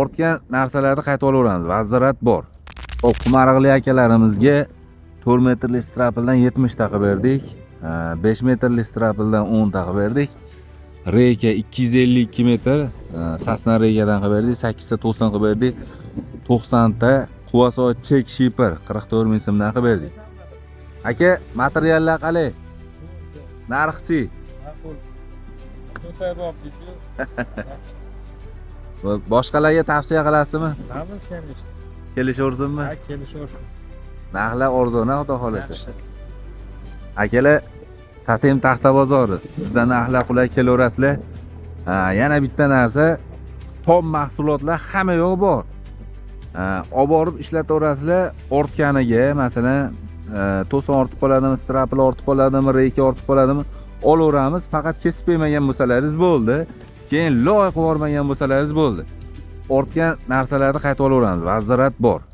ortgan narsalarni qaytib olaveramiz. Vazirat bor. Hop, Qumariqli akalarimizga 4 metrli strapildan 70 taqib berdik. 5 metrli strapildan 10 taqib berdik. Reyka 252 metr, Sasna reykadan qilib berdik. 8 ta to'sin qilib berdik. 90 ta Quvasoy chek shipper 44 ming so'mdan qilib berdik. Aka, materiallar qalay? Narxchi? Boshqalarga tavsiya qilasizmi? Qilamiz endi. Kelishaversinmi? Ha, kelishaversin. Narxlar arzon, xudo xolasa. Akalar, Tatem Taxta bozori. Bizdan narxlar qulay kelaverasizlar. Yana bitta narsa, tom mahsulotlar hamma yo'q bor. Olib borib ishlataverasizlar, ortganiga, masalan, to'sin ortib qoladimi, strapil ortib qoladimi, reyka ortib qoladimi, olaveramiz. Faqat kesib qo'ymagan bo'lsalaringiz bo'ldi. Keyin loy qilib yubormagan bo'lsalaringiz bo'ldi. Ortgan narsalarni qaytib olaveramiz. Vazirat bor.